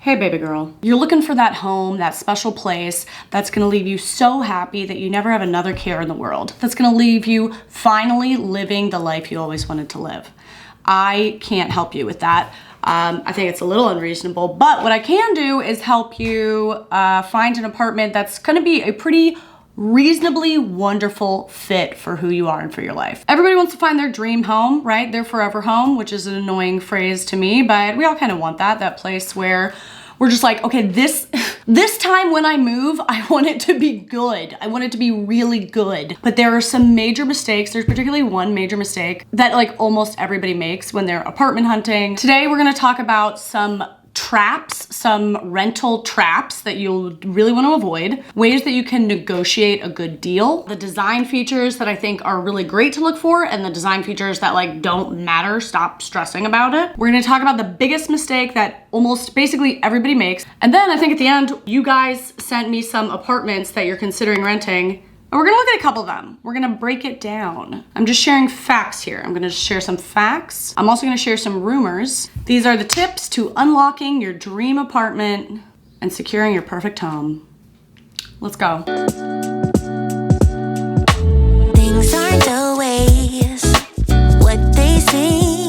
Hey baby girl, you're looking for that home, that special place that's gonna leave you so happy that you never have another care in the world. That's gonna leave you finally living the life you always wanted to live. I can't help you with that. I think it's a little unreasonable, but what I can do is help you find an apartment that's gonna be a pretty reasonably wonderful fit for who you are and for your life. Everybody wants to find their dream home, right? Their forever home, which is an annoying phrase to me, but we all kind of want that place where we're just like, okay, this time when I move, I want it to be good. I want it to be really good. But there are some major mistakes. There's particularly one major mistake that like almost everybody makes when they're apartment hunting. Today, we're gonna talk about some traps, some rental traps that you'll really want to avoid, ways that you can negotiate a good deal, the design features that I think are really great to look for, and the design features that like don't matter, stop stressing about it. We're going to talk about the biggest mistake that almost basically everybody makes. And then I think at the end, you guys sent me some apartments that you're considering renting. And we're gonna look at a couple of them. We're gonna break it down. I'm just sharing facts here. I'm gonna share some facts. I'm also gonna share some rumors. These are the tips to unlocking your dream apartment and securing your perfect home. Let's go. Things aren't always what they seem.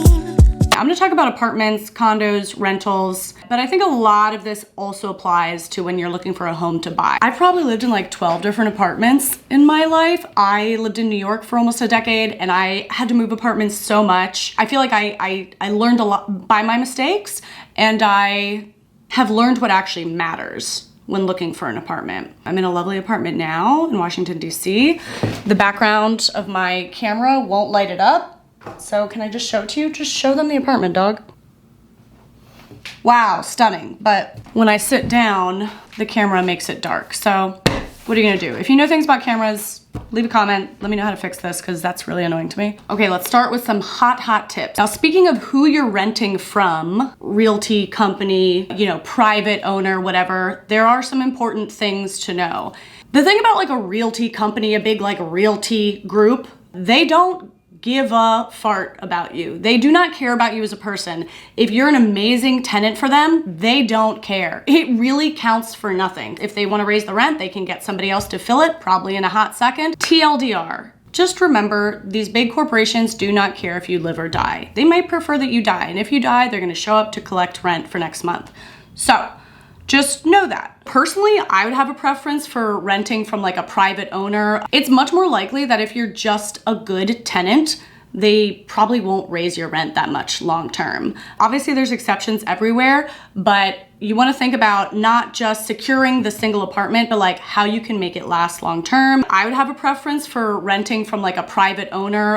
I'm gonna talk about apartments, condos, rentals, but I think a lot of this also applies to when you're looking for a home to buy. I've probably lived in like 12 different apartments in my life. I lived in New York for almost a decade and I had to move apartments so much. I feel like I learned a lot by my mistakes, and I have learned what actually matters when looking for an apartment. I'm in a lovely apartment now in Washington, D.C. The background of my camera won't light it up. So can I just show it to you? Just show them the apartment, dog. Wow, stunning. But when I sit down, the camera makes it dark. So what are you gonna do? If you know things about cameras, leave a comment. Let me know how to fix this because that's really annoying to me. Okay, let's start with some hot tips. Now, speaking of who you're renting from, realty company, you know, private owner, whatever, there are some important things to know. The thing about like a realty company, a big like realty group, they don't give a fart about you. They do not care about you as a person. If you're an amazing tenant for them, they don't care. It really counts for nothing. If they want to raise the rent, they can get somebody else to fill it, probably in a hot second. TLDR. Just remember, these big corporations do not care if you live or die. They might prefer that you die, and if you die, they're gonna show up to collect rent for next month. So, just know that. Personally, I would have a preference for renting from like a private owner. It's much more likely that if you're just a good tenant, they probably won't raise your rent that much long term. Obviously, there's exceptions everywhere, but you want to think about not just securing the single apartment, but like how you can make it last long term. I would have a preference for renting from like a private owner,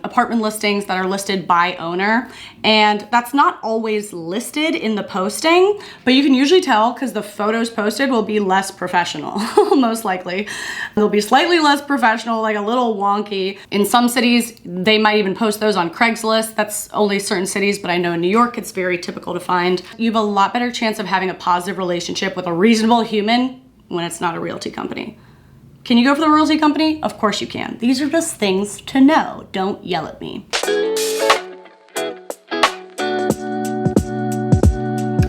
apartment listings that are listed by owner. And that's not always listed in the posting, but you can usually tell because the photos posted will be less professional, most likely. They'll be slightly less professional, like a little wonky. In some cities, they might even post those on Craigslist. That's only certain cities, but I know in New York, it's very typical to find. You have a lot better chance of having a positive relationship with a reasonable human when it's not a realty company. Can you go for the realty company? Of course you can. These are just things to know. Don't yell at me.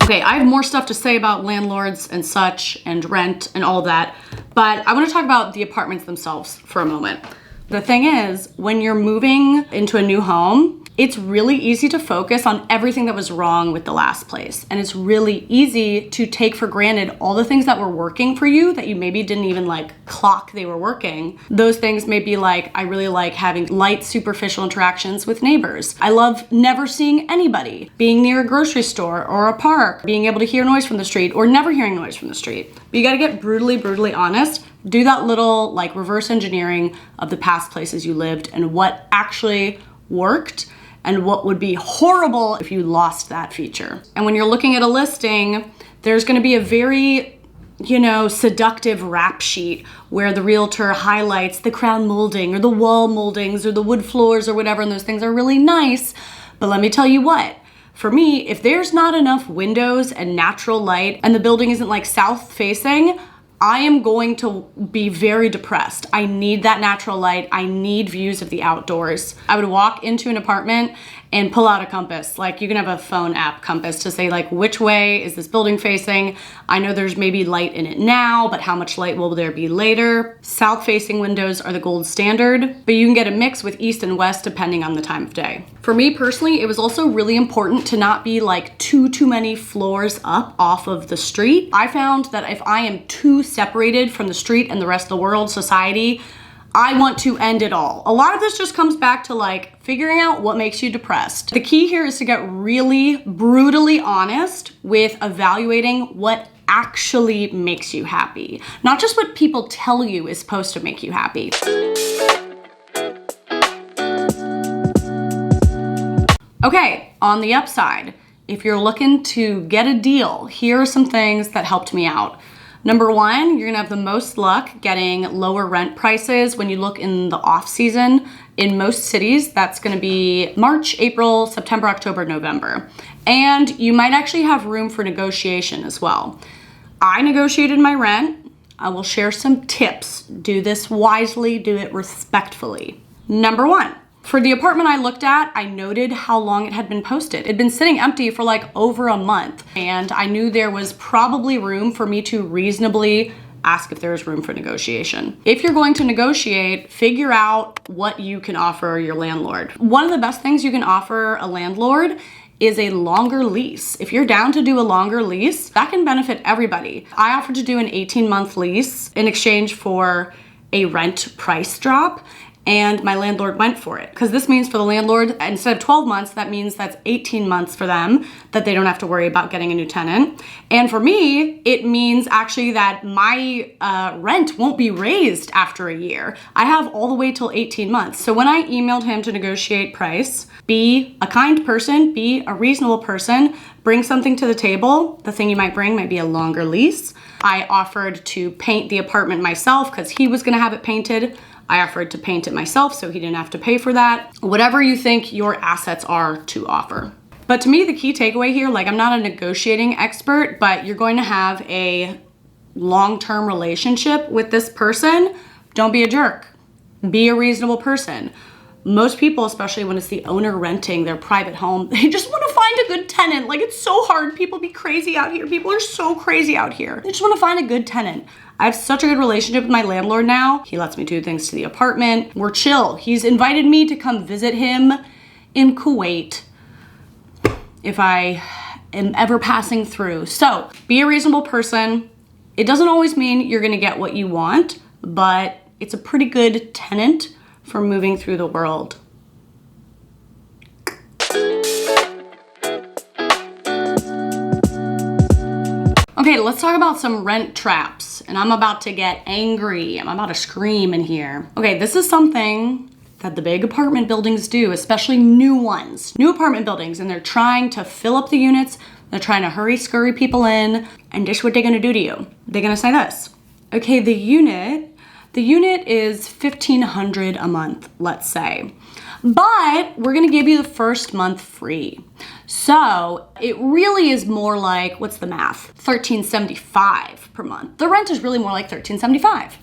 Okay, I have more stuff to say about landlords and such and rent and all that, but I want to talk about the apartments themselves for a moment. The thing is, when you're moving into a new home, it's really easy to focus on everything that was wrong with the last place. And it's really easy to take for granted all the things that were working for you that you maybe didn't even like clock they were working. Those things may be like, I really like having light superficial interactions with neighbors. I love never seeing anybody, being near a grocery store or a park, being able to hear noise from the street or never hearing noise from the street. But you gotta get brutally honest. Do that little like reverse engineering of the past places you lived and what actually worked and what would be horrible if you lost that feature. And when you're looking at a listing, there's gonna be a very, you know, seductive rap sheet where the realtor highlights the crown molding or the wall moldings or the wood floors or whatever, and those things are really nice. But let me tell you what, for me, if there's not enough windows and natural light and the building isn't like south facing, I am going to be very depressed. I need that natural light. I need views of the outdoors. I would walk into an apartment and pull out a compass. Like you can have a phone app compass to say like, which way is this building facing? I know there's maybe light in it now, but how much light will there be later? South facing windows are the gold standard, but you can get a mix with east and west depending on the time of day. For me personally, it was also really important to not be like too many floors up off of the street. I found that if I am too separated from the street and the rest of the world, society, I want to end it all. A lot of this just comes back to like figuring out what makes you depressed. The key here is to get really brutally honest with evaluating what actually makes you happy, not just what people tell you is supposed to make you happy. Okay, on the upside, if you're looking to get a deal, here are some things that helped me out. Number one, you're gonna have the most luck getting lower rent prices when you look in the off season. In most cities, that's gonna be March, April, September, October, November. And you might actually have room for negotiation as well. I negotiated my rent. I will share some tips. Do this wisely, do it respectfully. Number one, for the apartment I looked at, I noted how long it had been posted. It had been sitting empty for like over a month, and I knew there was probably room for me to reasonably ask if there was room for negotiation. If you're going to negotiate, figure out what you can offer your landlord. One of the best things you can offer a landlord is a longer lease. If you're down to do a longer lease, that can benefit everybody. I offered to do an 18-month lease in exchange for a rent price drop, and my landlord went for it. Because this means for the landlord, instead of 12 months, that means that's 18 months for them that they don't have to worry about getting a new tenant. And for me, it means actually that my rent won't be raised after a year. I have all the way till 18 months. So when I emailed him to negotiate price, be a kind person, be a reasonable person, bring something to the table. The thing you might bring might be a longer lease. I offered to paint the apartment myself because he was gonna have it painted. I offered to paint it myself so he didn't have to pay for that. Whatever you think your assets are to offer. But to me, the key takeaway here, like I'm not a negotiating expert, but you're going to have a long-term relationship with this person. Don't be a jerk. Be a reasonable person. Most people, especially when it's the owner renting their private home, they just want to find a good tenant. Like it's so hard. People be crazy out here. People are so crazy out here. They just want to find a good tenant. I have such a good relationship with my landlord now. He lets me do things to the apartment. We're chill. He's invited me to come visit him in Kuwait if I am ever passing through. So be a reasonable person. It doesn't always mean you're gonna get what you want, but it's a pretty good tenant for moving through the world. Okay, let's talk about some rent traps. And I'm about to get angry. I'm about to scream in here. Okay, this is something that the big apartment buildings do, especially new ones, new apartment buildings, and they're trying to fill up the units. They're trying to scurry people in, and guess what they're gonna do to you? They're gonna say this. Okay, the unit is $1,500 a month, let's say. But we're gonna give you the first month free. So it really is more like, what's the math? $1,375 per month. The rent is really more like $1,375.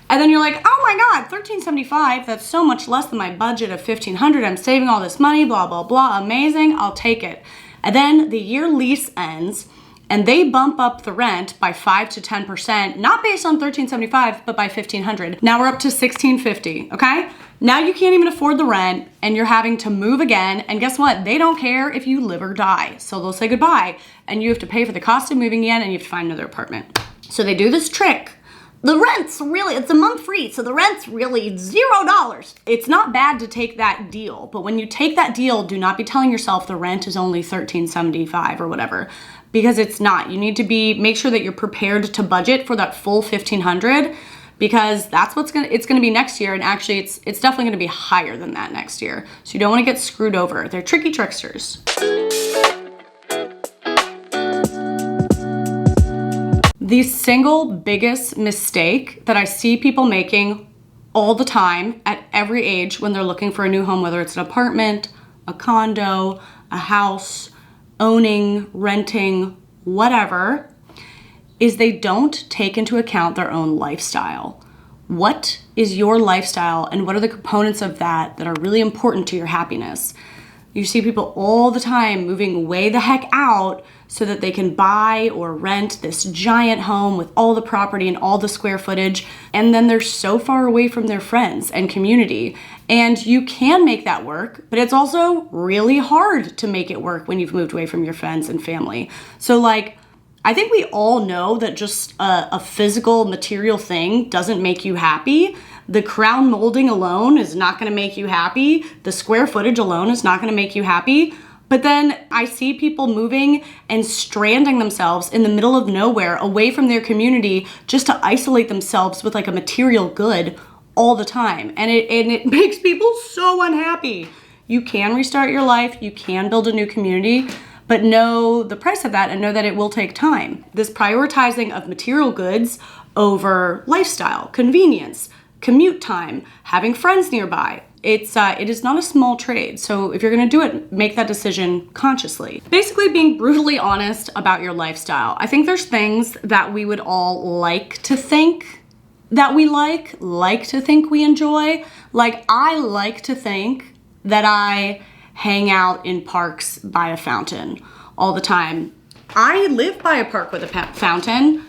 And then you're like, oh my God, $1,375, that's so much less than my budget of $1,500. I'm saving all this money, blah, blah, blah, amazing, I'll take it. And then the year lease ends and they bump up the rent by 5 to 10%, not based on $1,375, but by $1,500. Now we're up to $1,650, okay? Now you can't even afford the rent and you're having to move again. And guess what? They don't care if you live or die. So they'll say goodbye and you have to pay for the cost of moving again and you have to find another apartment. So they do this trick. The rent's really, it's a month free, so the rent's really $0. It's not bad to take that deal, but when you take that deal, do not be telling yourself the rent is only $1,375 or whatever, because it's not. You need to make sure that you're prepared to budget for that full $1,500, because that's it's gonna be next year, and actually it's definitely gonna be higher than that next year. So you don't wanna get screwed over. They're tricky tricksters. The single biggest mistake that I see people making all the time at every age when they're looking for a new home, whether it's an apartment, a condo, a house, owning, renting, whatever, is they don't take into account their own lifestyle. What is your lifestyle and what are the components of that that are really important to your happiness? You see people all the time moving way the heck out so that they can buy or rent this giant home with all the property and all the square footage, and then they're so far away from their friends and community. And you can make that work, but it's also really hard to make it work when you've moved away from your friends and family. So like, I think we all know that just a physical material thing doesn't make you happy. The crown molding alone is not gonna make you happy. The square footage alone is not gonna make you happy. But then I see people moving and stranding themselves in the middle of nowhere away from their community just to isolate themselves with like a material good all the time. And it makes people so unhappy. You can restart your life, you can build a new community, but know the price of that and know that it will take time. This prioritizing of material goods over lifestyle, convenience, commute time, having friends nearby, it is not a small trade. So if you're gonna do it, make that decision consciously. Basically being brutally honest about your lifestyle. I think there's things that we would all like to think that we like to think we enjoy. Like I like to think that I hang out in parks by a fountain all the time. I live by a park with a fountain.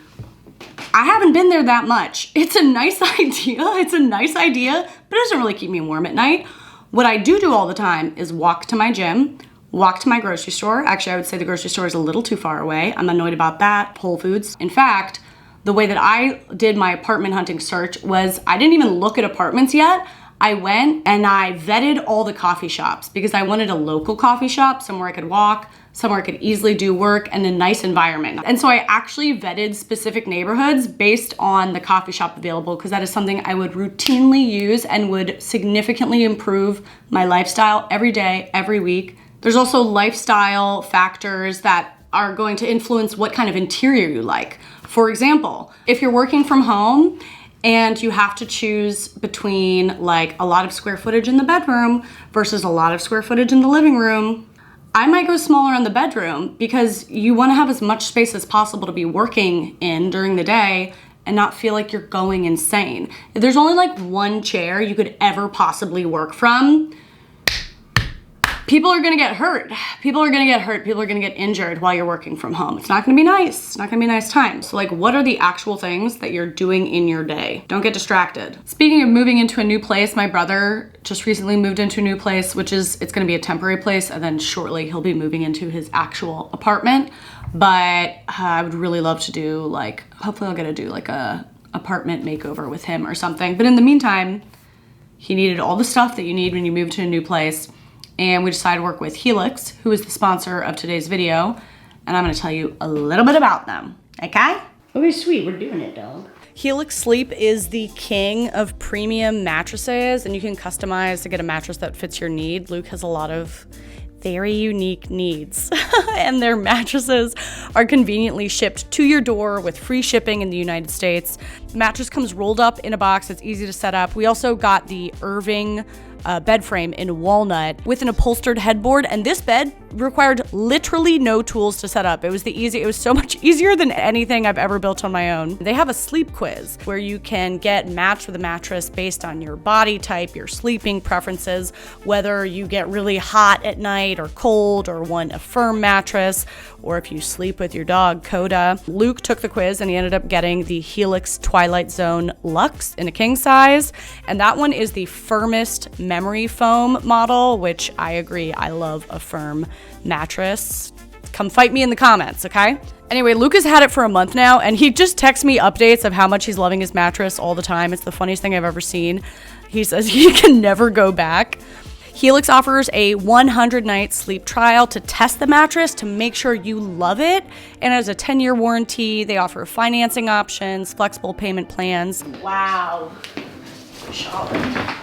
I haven't been there that much. It's a nice idea. It's a nice idea, but it doesn't really keep me warm at night. What I do all the time is walk to my gym, walk to my grocery store. Actually, I would say the grocery store is a little too far away. I'm annoyed about that. Whole Foods. In fact, the way that I did my apartment hunting search was I didn't even look at apartments yet. I went and I vetted all the coffee shops because I wanted a local coffee shop, somewhere I could walk, somewhere I could easily do work, and a nice environment. And so I actually vetted specific neighborhoods based on the coffee shop available, because that is something I would routinely use and would significantly improve my lifestyle every day, every week. There's also lifestyle factors that are going to influence what kind of interior you like. For example, if you're working from home and you have to choose between like a lot of square footage in the bedroom versus a lot of square footage in the living room, I might go smaller in the bedroom because you want to have as much space as possible to be working in during the day and not feel like you're going insane. If there's only like one chair you could ever possibly work from, people are gonna get hurt. People are gonna get hurt. People are gonna get injured while you're working from home. It's not gonna be nice. It's not gonna be a nice time. So like, what are the actual things that you're doing in your day? Don't get distracted. Speaking of moving into a new place, my brother just recently moved into a new place, it's gonna be a temporary place, and then shortly he'll be moving into his actual apartment. But I would really love to do like, hopefully I'll get to do like a apartment makeover with him or something. But in the meantime, he needed all the stuff that you need when you move to a new place. And we decided to work with 𝐏𝐿𝐿, who is the sponsor of today's video. And I'm gonna tell you a little bit about them, okay? Okay, sweet, we're doing it, dog. 𝐏𝐿𝐿 Sleep is the king of premium mattresses, and you can customize to get a mattress that fits your need. Luke has a lot of very unique needs, and their mattresses are conveniently shipped to your door with free shipping in the United States. The mattress comes rolled up in a box. It's easy to set up. We also got the Irving bed frame in walnut with an upholstered headboard, and this bed required literally no tools to set up. It was so much easier than anything I've ever built on my own. They have a sleep quiz where you can get matched with a mattress based on your body type, your sleeping preferences, whether you get really hot at night or cold, or want a firm mattress, or if you sleep with your dog Coda. Luke took the quiz and he ended up getting the 𝐏𝐿𝐿 Twilight Zone Luxe in a king size, and that one is the firmest memory foam model, which I agree, I love a firm mattress. Come fight me in the comments, okay? Anyway, Luke has had it for a month now, and he just texts me updates of how much he's loving his mattress all the time. It's the funniest thing I've ever seen. He says he can never go back. 𝐏𝐿𝐿 offers a 100-night sleep trial to test the mattress to make sure you love it, and has a 10-year warranty. They offer financing options, flexible payment plans. Wow. Charlotte.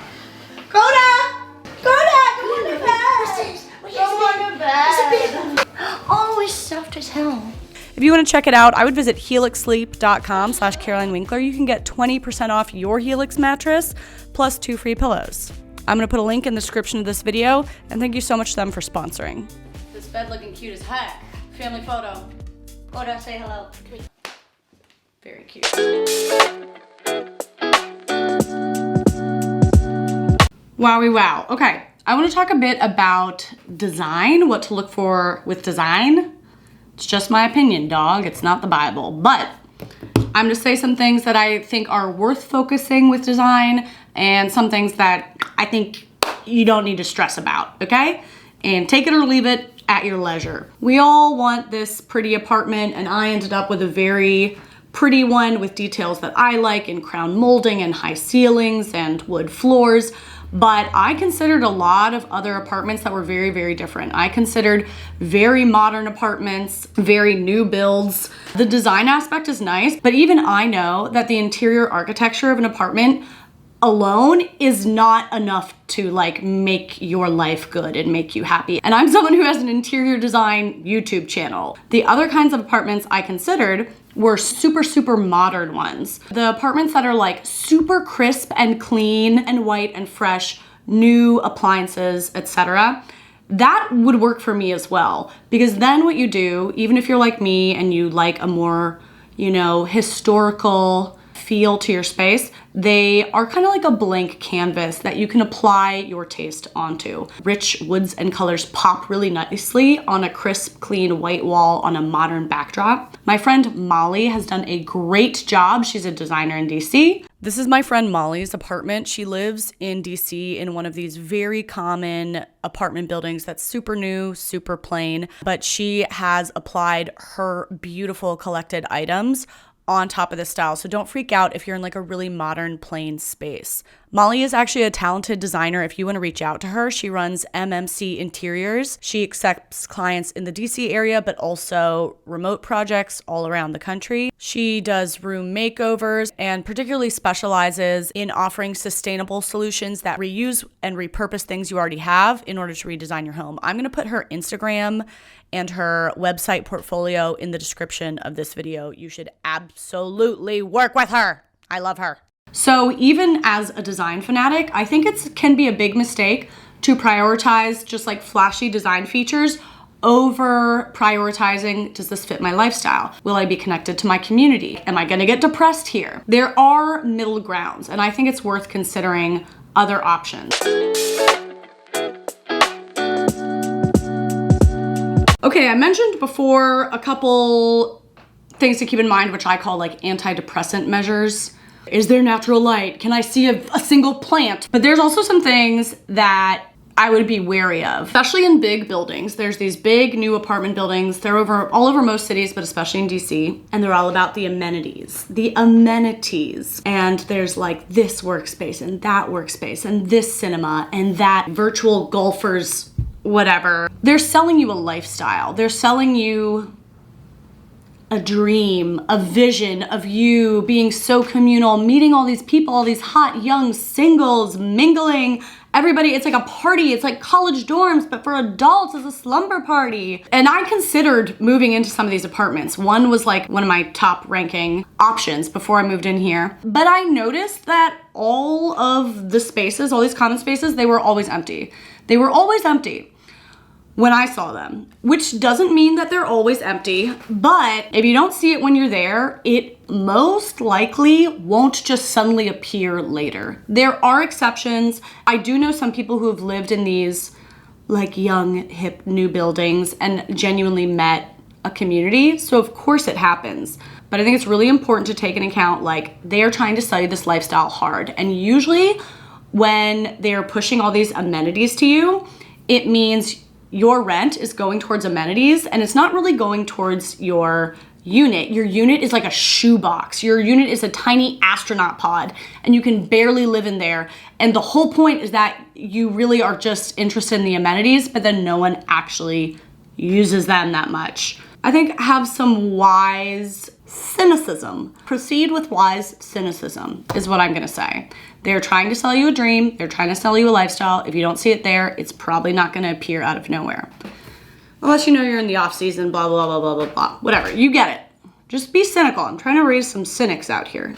Coda! Coda! Come on to bed! Come on to bed! Oh, it's soft as hell. If you want to check it out, I would visit 𝐏𝐿𝐿sleep.com/CarolineWinkler. You can get 20% off your 𝐏𝐿𝐿 mattress plus 2 free pillows. I'm going to put a link in the description of this video, and thank you so much to them for sponsoring. This bed looking cute as heck. Family photo. Coda, say hello. Very cute. Wowie wow. Okay, I want to talk a bit about design, what to look for with design. It's just my opinion, dog. It's not the Bible. But I'm going to say some things that I think are worth focusing with design and some things that I think you don't need to stress about, okay? And take it or leave it at your leisure. We all want this pretty apartment, and I ended up with a very pretty one with details that I like in crown molding and high ceilings and wood floors. But I considered a lot of other apartments that were very, very different. I considered very modern apartments, very new builds. The design aspect is nice, but even I know that the interior architecture of an apartment alone is not enough to like make your life good and make you happy. And I'm someone who has an interior design YouTube channel. The other kinds of apartments I considered were super, super modern ones. The apartments that are like super crisp and clean and white and fresh, new appliances, etc. That would work for me as well. Because then what you do, even if you're like me and you like a more, you know, historical feel to your space, they are kind of like a blank canvas that you can apply your taste onto. Rich woods and colors pop really nicely on a crisp, clean white wall on a modern backdrop. My friend Molly has done a great job. She's a designer in DC. This is my friend Molly's apartment. She lives in DC in one of these very common apartment buildings that's super new, super plain, but she has applied her beautiful collected items on top of this style. So don't freak out if you're in like a really modern plain space. Molly is actually a talented designer. If you want to reach out to her, she runs MMC Interiors. She accepts clients in the DC area, but also remote projects all around the country. She does room makeovers and particularly specializes in offering sustainable solutions that reuse and repurpose things you already have in order to redesign your home. I'm going to put her Instagram and her website portfolio in the description of this video. You should absolutely work with her. I love her. So even as a design fanatic, I think it can be a big mistake to prioritize just like flashy design features over prioritizing, does this fit my lifestyle? Will I be connected to my community? Am I gonna get depressed here? There are middle grounds, and I think it's worth considering other options. Okay, I mentioned before a couple things to keep in mind, which I call like antidepressant measures. Is there natural light? Can I see a single plant? But there's also some things that I would be wary of, especially in big buildings. There's these big new apartment buildings. They're all over most cities, but especially in DC. And they're all about the amenities. The amenities. And there's like this workspace and that workspace and this cinema and that virtual golfers, whatever. They're selling you a lifestyle. They're selling you a dream, a vision of you being so communal, meeting all these people, all these hot young singles, mingling, everybody. It's like a party. It's like college dorms, but for adults, it's a slumber party. And I considered moving into some of these apartments. One was like one of my top ranking options before I moved in here. But I noticed that all of the spaces, all these common spaces, they were always empty. They were always empty when I saw them, which doesn't mean that they're always empty, but if you don't see it when you're there, it most likely won't just suddenly appear later. There are exceptions. I do know some people who have lived in these like young, hip, new buildings and genuinely met a community, so of course it happens. But I think it's really important to take into account, like, they are trying to sell you this lifestyle hard, and usually when they're pushing all these amenities to you, it means your rent is going towards amenities and it's not really going towards your unit. Your unit is like a shoebox. Your unit is a tiny astronaut pod and you can barely live in there. And the whole point is that you really are just interested in the amenities, but then no one actually uses them that much. I think have some wise cynicism. Proceed with wise cynicism is what I'm gonna say. They're trying to sell you a dream. They're trying to sell you a lifestyle. If you don't see it there, it's probably not gonna appear out of nowhere. Unless you know you're in the off season, blah, blah, blah, blah, blah, blah. Whatever, you get it. Just be cynical. I'm trying to raise some cynics out here.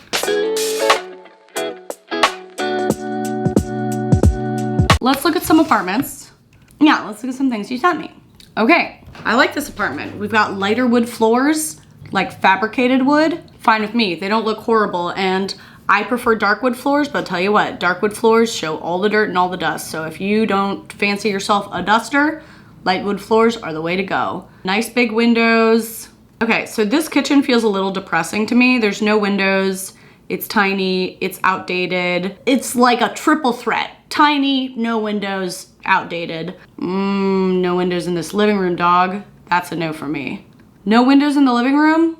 Let's look at some apartments. Yeah, let's look at some things you sent me. Okay, I like this apartment. We've got lighter wood floors, like fabricated wood. Fine with me, they don't look horrible. And I prefer dark wood floors, but I'll tell you what, dark wood floors show all the dirt and all the dust. So if you don't fancy yourself a duster, light wood floors are the way to go. Nice big windows. Okay, so this kitchen feels a little depressing to me. There's no windows, it's tiny, it's outdated. It's like a triple threat. Tiny, no windows, outdated. No windows in this living room, dog. That's a no for me. No windows in the living room?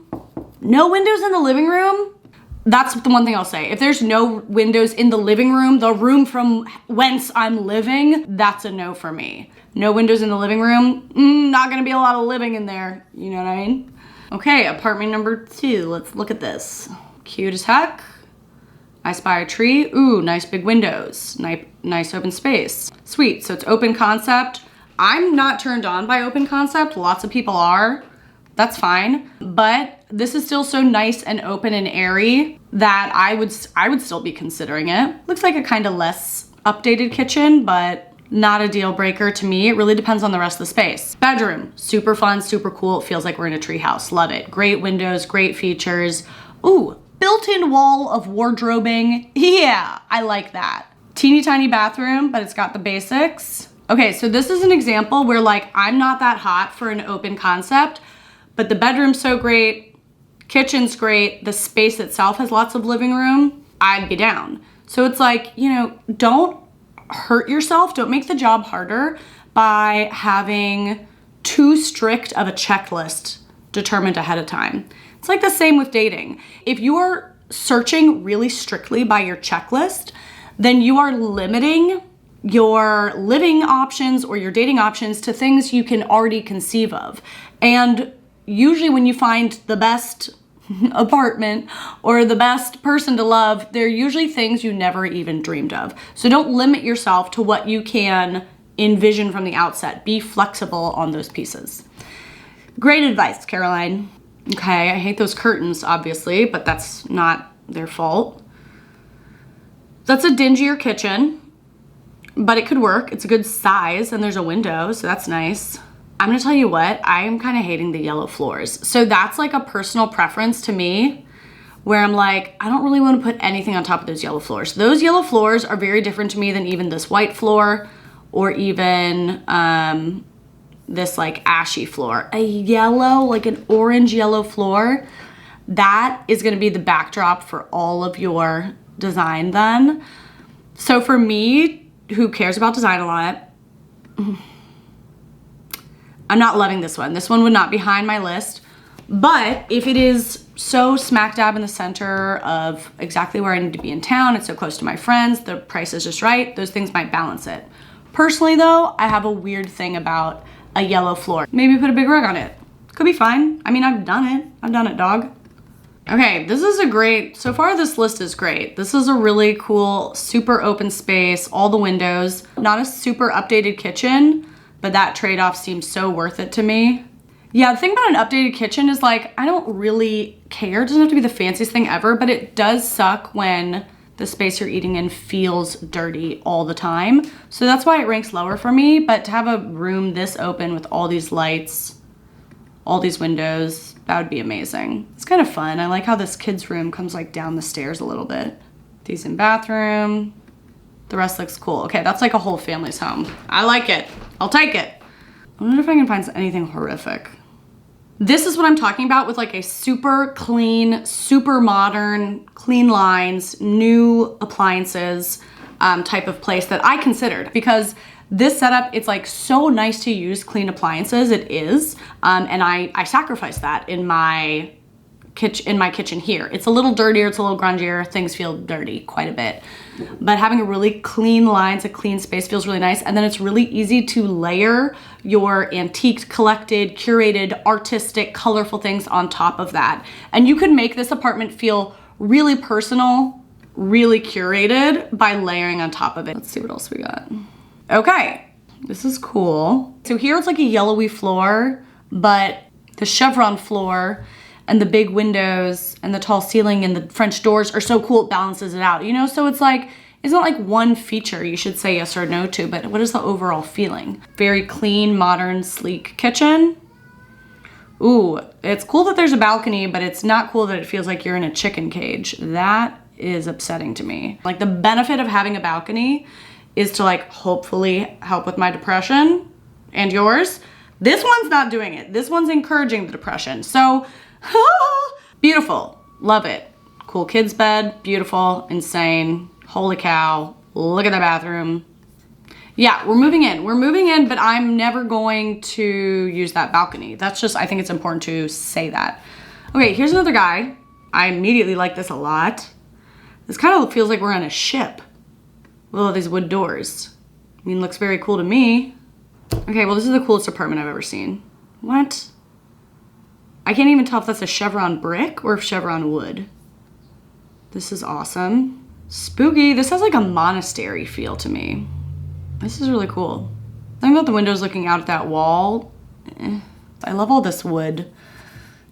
No windows in the living room? That's the one thing I'll say. If there's no windows in the living room, the room from whence I'm living, that's a no for me. No windows in the living room, not gonna be a lot of living in there. You know what I mean? Okay, apartment number 2. Let's look at this. Cute as heck. I spy a tree. Ooh, nice big windows. Nice open space. Sweet, so it's open concept. I'm not turned on by open concept. Lots of people are. That's fine. But this is still so nice and open and airy that I would still be considering it. Looks like a kind of less updated kitchen, but not a deal breaker to me. It really depends on the rest of the space. Bedroom, super fun, super cool. It feels like we're in a tree house. Love it. Great windows, great features. Ooh, built-in wall of wardrobing. Yeah, I like that. Teeny tiny bathroom, but it's got the basics. Okay, so this is an example where like I'm not that hot for an open concept, but the bedroom's so great, kitchen's great, the space itself has lots of living room, I'd be down. So it's like, you know, don't hurt yourself, don't make the job harder by having too strict of a checklist determined ahead of time. It's like the same with dating. If you are searching really strictly by your checklist, then you are limiting your living options or your dating options to things you can already conceive of. And usually when you find the best apartment or the best person to love, they're usually things you never even dreamed of. So don't limit yourself to what you can envision from the outset. Be flexible on those pieces. Great advice, Caroline. Okay, I hate those curtains, obviously, but that's not their fault. That's a dingier kitchen, but it could work. It's a good size and there's a window, so that's nice. I'm gonna tell you what, I'm kind of hating the yellow floors. So that's like a personal preference to me where I'm like, I don't really want to put anything on top of those yellow floors. Those yellow floors are very different to me than even this white floor or even this like ashy floor. A yellow, like an orange yellow floor, that is gonna be the backdrop for all of your design then. So for me, who cares about design a lot, I'm not loving this one. This one would not be high on my list, but if it is so smack dab in the center of exactly where I need to be in town, it's so close to my friends, the price is just right, those things might balance it. Personally though, I have a weird thing about a yellow floor. Maybe put a big rug on it. Could be fine. I mean, I've done it. I've done it, dog. Okay, this is a great, so far this list is great. This is a really cool, super open space, all the windows. Not a super updated kitchen, but that trade-off seems so worth it to me. Yeah, the thing about an updated kitchen is like, I don't really care. It doesn't have to be the fanciest thing ever, but it does suck when the space you're eating in feels dirty all the time. So that's why it ranks lower for me, but to have a room this open with all these lights, all these windows, that would be amazing. It's kind of fun. I like how this kid's room comes like down the stairs a little bit. Decent bathroom. The rest looks cool. Okay, that's like a whole family's home. I like it. I'll take it. I wonder if I can find anything horrific. This is what I'm talking about with like a super clean, super modern, clean lines, new appliances type of place that I considered, because this setup, it's like so nice to use clean appliances. It is, and I sacrifice that in my kitchen here. It's a little dirtier, it's a little grungier, things feel dirty quite a bit. But having a really clean lines, a clean space feels really nice. And then it's really easy to layer your antiqued, collected, curated, artistic, colorful things on top of that. And you could make this apartment feel really personal, really curated by layering on top of it. Let's see what else we got. Okay, this is cool. So here it's like a yellowy floor, but the chevron floor and the big windows and the tall ceiling and the French doors are so cool, it balances it out, you know? So it's like, it's not like one feature you should say yes or no to, but what is the overall feeling? Very clean, modern, sleek kitchen. Ooh, it's cool that there's a balcony, but it's not cool that it feels like you're in a chicken cage. That is upsetting to me. Like, the benefit of having a balcony is to like hopefully help with my depression and yours. This one's not doing it. This one's encouraging the depression. So, beautiful, love it. Cool kids bed, beautiful, insane, holy cow, look at the bathroom. Yeah, we're moving in, but I'm never going to use that balcony. That's just, I think it's important to say that. Okay, here's another guy. I immediately like this a lot. This kind of feels like we're on a ship with all these wood doors. I mean, looks very cool to me. Okay, well, this is the coolest apartment I've ever seen. What? I can't even tell if that's a chevron brick or if chevron wood. This is awesome. Spooky. This has like a monastery feel to me. This is really cool. Think about the windows looking out at that wall. I love all this wood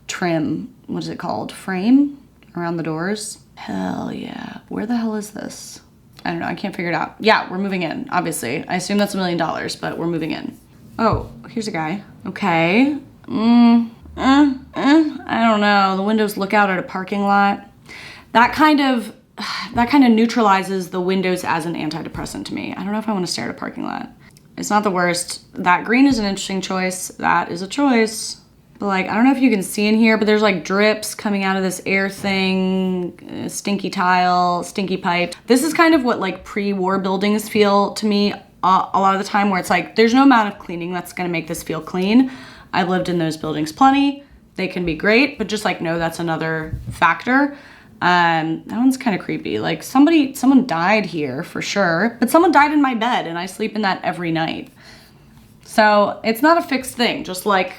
trim. What is it called? Frame around the doors. Hell yeah. Where the hell is this? I don't know. I can't figure it out. Yeah, we're moving in, obviously. I assume that's $1 million, but we're moving in. Oh, here's a guy. Okay. I don't know. The windows look out at a parking lot. That kind of neutralizes the windows as an antidepressant to me. I don't know if I want to stare at a parking lot. It's not the worst. That green is an interesting choice. That is a choice. But like, I don't know if you can see in here, but there's like drips coming out of this air thing, stinky tile, stinky pipe. This is kind of what like pre-war buildings feel to me a lot of the time, where it's like, there's no amount of cleaning that's gonna make this feel clean. I've lived in those buildings plenty. They can be great, but just like, no, that's another factor. That one's kind of creepy. Like someone died here for sure, but someone died in my bed and I sleep in that every night. So it's not a fixed thing. Just like,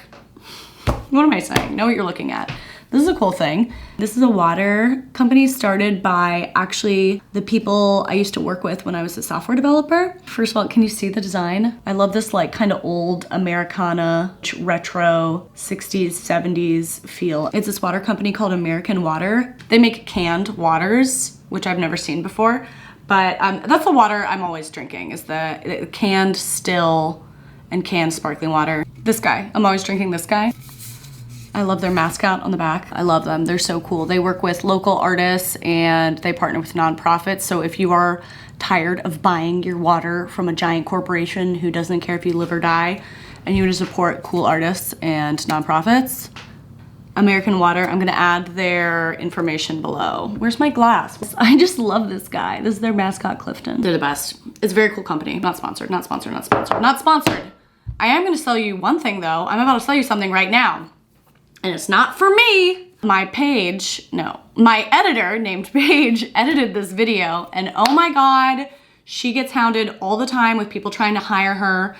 what am I saying? Know what you're looking at. This is a cool thing. This is a water company started by actually the people I used to work with when I was a software developer. First of all, can you see the design? I love this like kind of old Americana, retro 60s, 70s feel. It's this water company called American Water. They make canned waters, which I've never seen before. But that's the water I'm always drinking, is the canned still and canned sparkling water. This guy, I'm always drinking this guy. I love their mascot on the back. I love them. They're so cool. They work with local artists and they partner with nonprofits. So if you are tired of buying your water from a giant corporation who doesn't care if you live or die, and you want to support cool artists and nonprofits, American Water, I'm gonna add their information below. Where's my glass? I just love this guy. This is their mascot, Clifton. They're the best. It's a very cool company. Not sponsored, not sponsored, not sponsored, not sponsored. I am gonna sell you one thing though. I'm about to sell you something right now. And it's not for me. My editor named Paige edited this video, and oh my God, she gets hounded all the time with people trying to hire her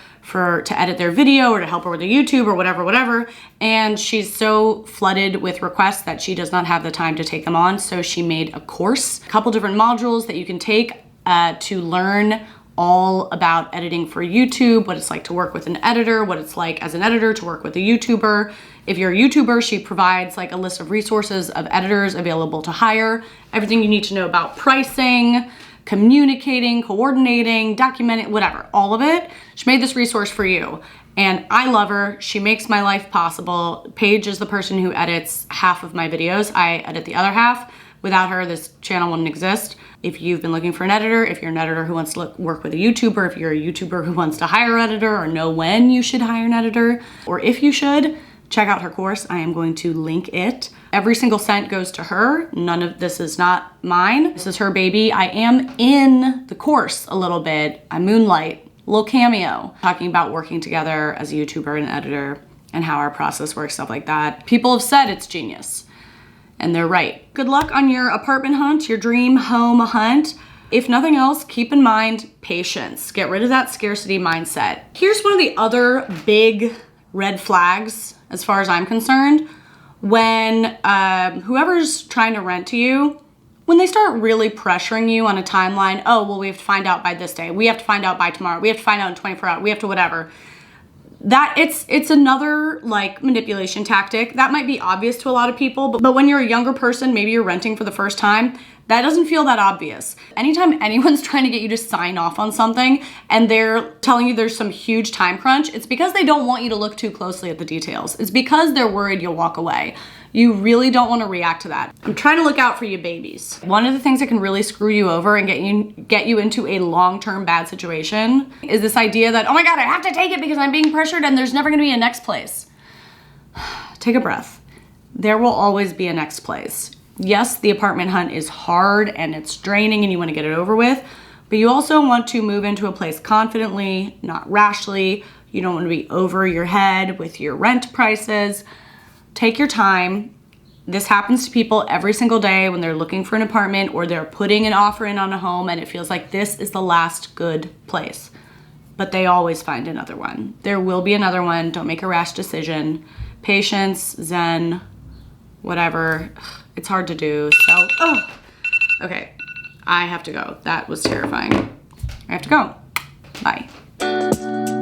to edit their video or to help her with a YouTube or whatever. And she's so flooded with requests that she does not have the time to take them on. So she made a course, a couple different modules that you can take to learn all about editing for YouTube, what it's like to work with an editor, what it's like as an editor to work with a YouTuber. If you're a YouTuber, she provides like a list of resources of editors available to hire, everything you need to know about pricing, communicating, coordinating, documenting, whatever, all of it. She made this resource for you. And I love her. She makes my life possible. Paige is the person who edits half of my videos. I edit the other half. Without her, this channel wouldn't exist. If you've been looking for an editor, if you're an editor who wants to work with a YouTuber, if you're a YouTuber who wants to hire an editor or know when you should hire an editor, or if you should, check out her course. I am going to link it. Every single cent goes to her. None of this is not mine. This is her baby. I am in the course a little bit. I moonlight, a little cameo, talking about working together as a YouTuber and editor and how our process works, stuff like that. People have said it's genius. And they're right. Good luck on your apartment hunt, your dream home hunt. If nothing else, keep in mind patience. Get rid of that scarcity mindset. Here's one of the other big red flags, as far as I'm concerned, when whoever's trying to rent to you, when they start really pressuring you on a timeline, oh, well, we have to find out by this day. We have to find out by tomorrow. We have to find out in 24 hours. We have to whatever. That it's another like manipulation tactic. That might be obvious to a lot of people, but when you're a younger person, maybe you're renting for the first time, that doesn't feel that obvious. Anytime anyone's trying to get you to sign off on something and they're telling you there's some huge time crunch, it's because they don't want you to look too closely at the details. It's because they're worried you'll walk away. You really don't want to react to that. I'm trying to look out for you babies. One of the things that can really screw you over and get you into a long-term bad situation is this idea that, oh my God, I have to take it because I'm being pressured and there's never gonna be a next place. Take a breath. There will always be a next place. Yes, the apartment hunt is hard and it's draining and you want to get it over with, but you also want to move into a place confidently, not rashly. You don't want to be over your head with your rent prices. Take your time. This happens to people every single day when they're looking for an apartment or they're putting an offer in on a home and it feels like this is the last good place. But they always find another one. There will be another one. Don't make a rash decision. Patience, zen, whatever. It's hard to do, so, okay. I have to go. That was terrifying. I have to go. Bye.